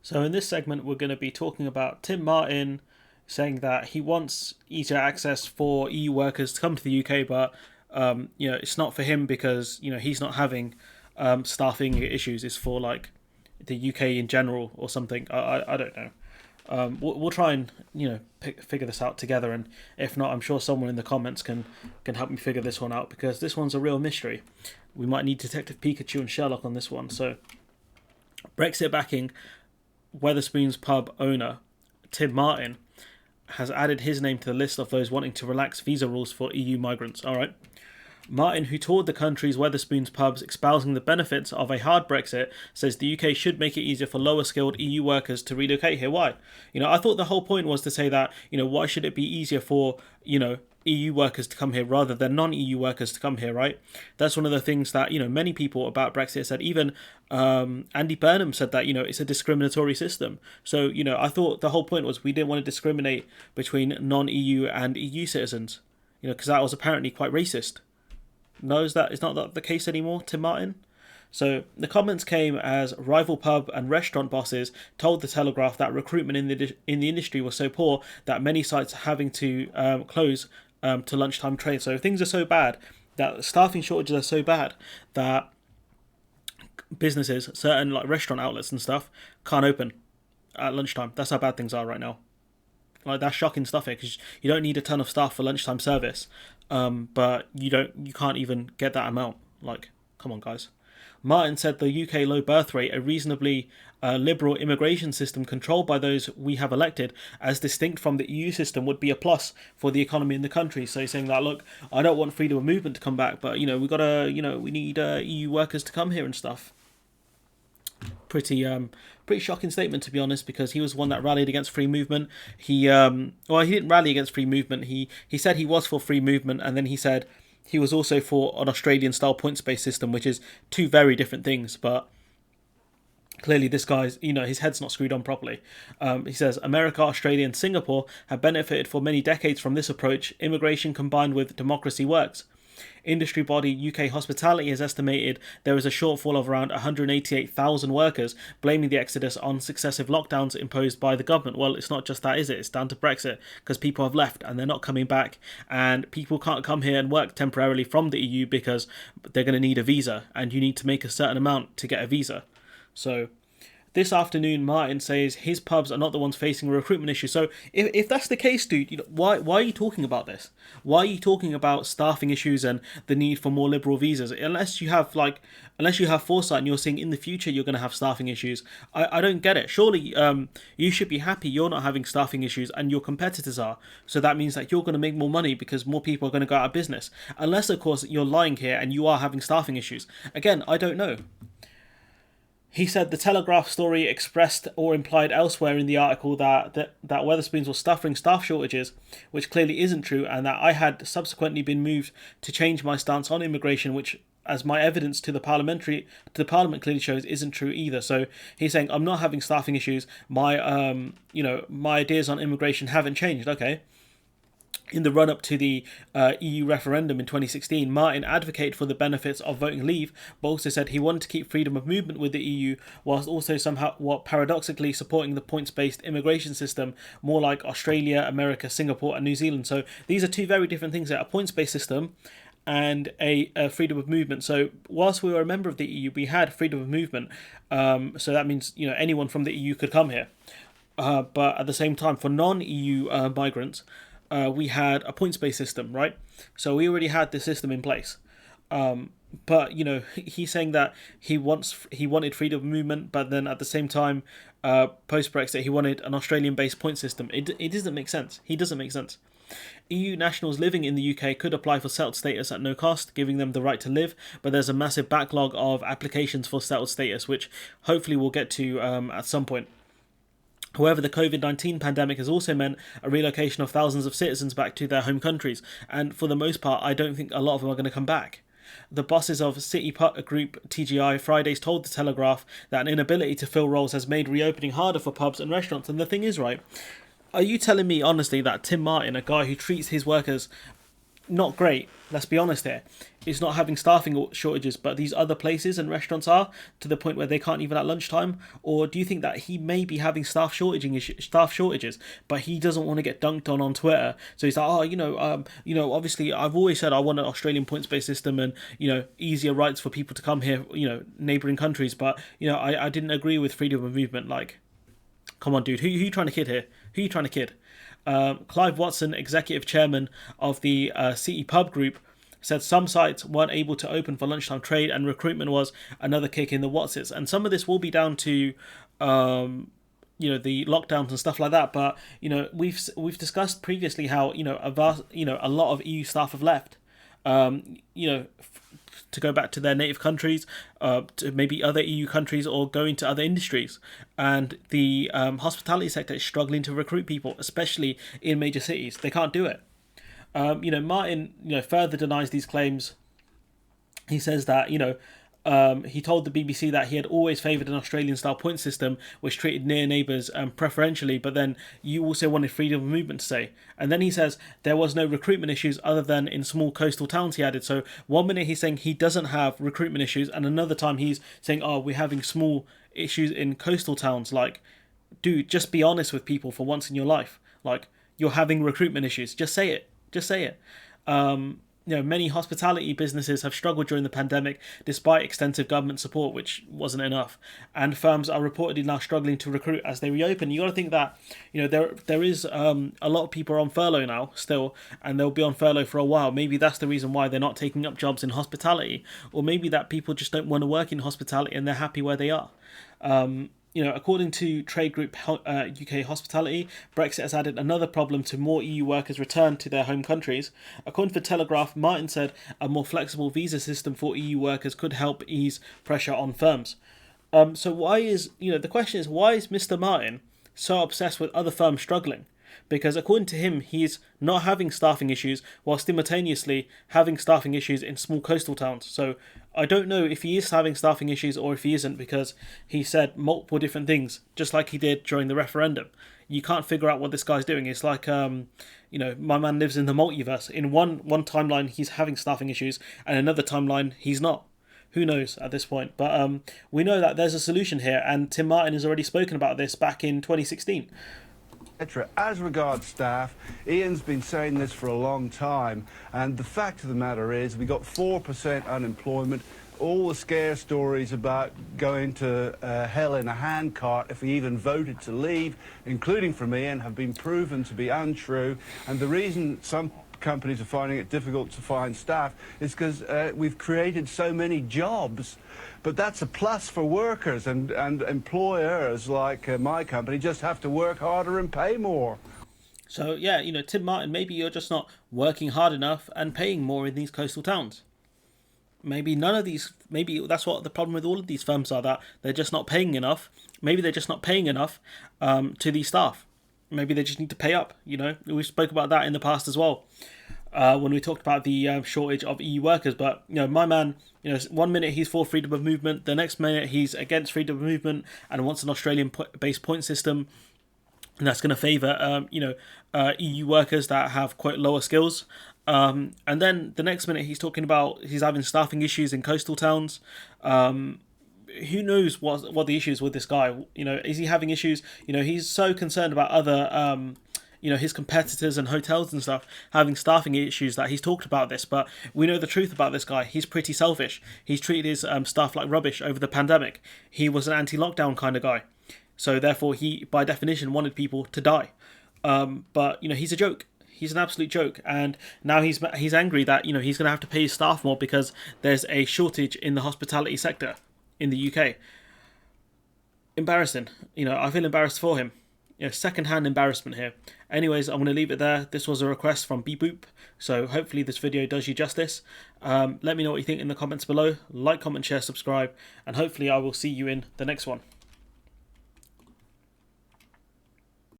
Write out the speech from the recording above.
So, in this segment, we're going to be talking about Tim Martin saying that he wants easier access for EU workers to come to the UK, but it's not for him because he's not having staffing issues. It's for like the UK in general or something. I don't know. We'll try and figure this out together, and if not, I'm sure someone in the comments can help me figure this one out because this one's a real mystery. We might need Detective Pikachu and Sherlock on this one. So, Brexit backing Weatherspoons pub owner Tim Martin has added his name to the list of those wanting to relax visa rules for EU migrants. All right. Martin, who toured the country's Weatherspoons pubs espousing the benefits of a hard Brexit, says the UK should make it easier for lower skilled EU workers to relocate here. Why? I thought the whole point was to say that, why should it be easier for, EU workers to come here rather than non-EU workers to come here, right? That's one of the things that, many people about Brexit said. Even Andy Burnham said that, it's a discriminatory system. So, I thought the whole point was we didn't want to discriminate between non-EU and EU citizens, because that was apparently quite racist. No, is not that the case anymore, Tim Martin? So the comments came as rival pub and restaurant bosses told the Telegraph that recruitment in the industry was so poor that many sites are having to close to lunchtime trade. So things are so bad, that staffing shortages are so bad that businesses, certain like restaurant outlets and stuff, can't open at lunchtime. That's how bad things are right now. Like, that's shocking stuff here because you don't need a ton of staff for lunchtime service, but you can't even get that amount. Like, come on, guys. Martin said the UK low birth rate, a reasonably liberal immigration system controlled by those we have elected, as distinct from the EU system, would be a plus for the economy in the country. So he's saying that, look, I don't want freedom of movement to come back, but we need EU workers to come here and stuff. Pretty shocking statement, to be honest, because he was one that rallied against free movement. He didn't rally against free movement. He said he was for free movement, and then he said he was also for an Australian style points based system, which is two very different things. But clearly this guy's, his head's not screwed on properly. He says America, Australia and Singapore have benefited for many decades from this approach. Immigration combined with democracy works. Industry body UK Hospitality has estimated there is a shortfall of around 188,000 workers, blaming the exodus on successive lockdowns imposed by the government. Well, it's not just that, is it? It's down to Brexit, because people have left and they're not coming back, and people can't come here and work temporarily from the EU because they're going to need a visa, and you need to make a certain amount to get a visa. So this afternoon, Martin says his pubs are not the ones facing a recruitment issue. So if that's the case, dude, why are you talking about this? Why are you talking about staffing issues and the need for more liberal visas? Unless you have foresight and you're saying in the future you're going to have staffing issues, I don't get it. Surely you should be happy you're not having staffing issues and your competitors are. So that means that you're going to make more money because more people are going to go out of business. Unless, of course, you're lying here and you are having staffing issues. Again, I don't know. He said the Telegraph story expressed or implied elsewhere in the article that Weatherspoons was suffering staff shortages, which clearly isn't true, and that I had subsequently been moved to change my stance on immigration, which, as my evidence to the Parliament clearly shows, isn't true either. So he's saying I'm not having staffing issues. My my ideas on immigration haven't changed. Okay. In the run-up to the EU referendum in 2016, Martin advocated for the benefits of voting leave, but also said he wanted to keep freedom of movement with the EU, whilst also paradoxically supporting the points-based immigration system, more like Australia, America, Singapore and New Zealand. So these are two very different things there, a points-based system and a freedom of movement. So whilst we were a member of the EU, we had freedom of movement. So that means anyone from the EU could come here. But at the same time, for non-EU migrants, we had a points-based system, right? So we already had this system in place. But he's saying that he wanted freedom of movement, but then at the same time, post-Brexit, he wanted an Australian-based point system. It doesn't make sense. He doesn't make sense. EU nationals living in the UK could apply for settled status at no cost, giving them the right to live, but there's a massive backlog of applications for settled status, which hopefully we'll get to at some point. However, the COVID-19 pandemic has also meant a relocation of thousands of citizens back to their home countries, and for the most part, I don't think a lot of them are going to come back. The bosses of City Group TGI Fridays told the Telegraph that an inability to fill roles has made reopening harder for pubs and restaurants, and the thing is, right, are you telling me honestly that Tim Martin, a guy who treats his workers not great. Let's be honest here. It's not having staffing shortages, but these other places and restaurants are, to the point where they can't even at lunchtime. Or do you think that he may be having staff shortages, but he doesn't want to get dunked on Twitter? So he's like, oh, obviously I've always said I want an Australian points-based system and easier rights for people to come here, neighbouring countries, but I didn't agree with freedom of movement. Like, come on, dude, who you trying to kid here? Who you trying to kid? Clive Watson, executive chairman of the City Pub Group, said some sites weren't able to open for lunchtime trade, and recruitment was another kick in the Watsits. And some of this will be down to the lockdowns and stuff like that. But we've discussed previously how a lot of EU staff have left. To go back to their native countries, to maybe other EU countries, or go into other industries. And the hospitality sector is struggling to recruit people, especially in major cities. They can't do it. Martin, further denies these claims. He says that, he told the BBC that he had always favoured an Australian-style point system, which treated near neighbours preferentially, but then you also wanted freedom of movement to say. And then he says there was no recruitment issues other than in small coastal towns, he added. So one minute he's saying he doesn't have recruitment issues, and another time he's saying, oh, we're having small issues in coastal towns. Like, dude, just be honest with people for once in your life. Like, you're having recruitment issues. Just say it. Just say it. Many hospitality businesses have struggled during the pandemic despite extensive government support, which wasn't enough. And firms are reportedly now struggling to recruit as they reopen. You got to think that there is a lot of people on furlough now still, and they'll be on furlough for a while. Maybe that's the reason why they're not taking up jobs in hospitality, or maybe that people just don't want to work in hospitality and they're happy where they are. According to trade group UK Hospitality, Brexit has added another problem to more EU workers return to their home countries. According to the Telegraph, Martin said a more flexible visa system for EU workers could help ease pressure on firms. So why is, the question is, why is Mr. Martin so obsessed with other firms struggling? Because according to him, he's not having staffing issues while simultaneously having staffing issues in small coastal towns. So I don't know if he is having staffing issues or if he isn't, because he said multiple different things, just like he did during the referendum. You can't figure out what this guy's doing. It's like, my man lives in the multiverse. In one timeline, he's having staffing issues, and another timeline, he's not. Who knows at this point? But we know that there's a solution here, and Tim Martin has already spoken about this back in 2016. As regards staff, Ian's been saying this for a long time, and the fact of the matter is we got 4% unemployment. All the scare stories about going to hell in a handcart if we even voted to leave, including from Ian, have been proven to be untrue. And the reason some companies are finding it difficult to find staff is because we've created so many jobs. But that's a plus for workers, and employers like my company just have to work harder and pay more. So yeah, Tim Martin, maybe you're just not working hard enough and paying more in these coastal towns. Maybe that's what the problem with all of these firms are, that they're just not paying enough. Maybe they're just not paying enough to these staff. Maybe they just need to pay up. We spoke about that in the past as well, when we talked about the shortage of EU workers. But my man, one minute he's for freedom of movement, the next minute he's against freedom of movement and wants an Australian-based point system, and that's going to favour EU workers that have quite lower skills. And then the next minute he's talking about he's having staffing issues in coastal towns. Who knows what the issues with this guy? Is he having issues? He's so concerned about other his competitors and hotels and stuff having staffing issues that he's talked about this. But we know the truth about this guy. He's pretty selfish. He's treated his staff like rubbish over the pandemic. He was an anti-lockdown kind of guy, so therefore he, by definition, wanted people to die. But he's a joke. He's an absolute joke, and now he's angry that he's going to have to pay his staff more because there's a shortage in the hospitality sector in the UK. Embarrassing. I feel embarrassed for him. Second-hand embarrassment here. Anyways, I'm going to leave it there. This was a request from Beep Boop, so hopefully this video does you justice. Let me know what you think in the comments below. Like, comment, share, subscribe, and hopefully I will see you in the next one.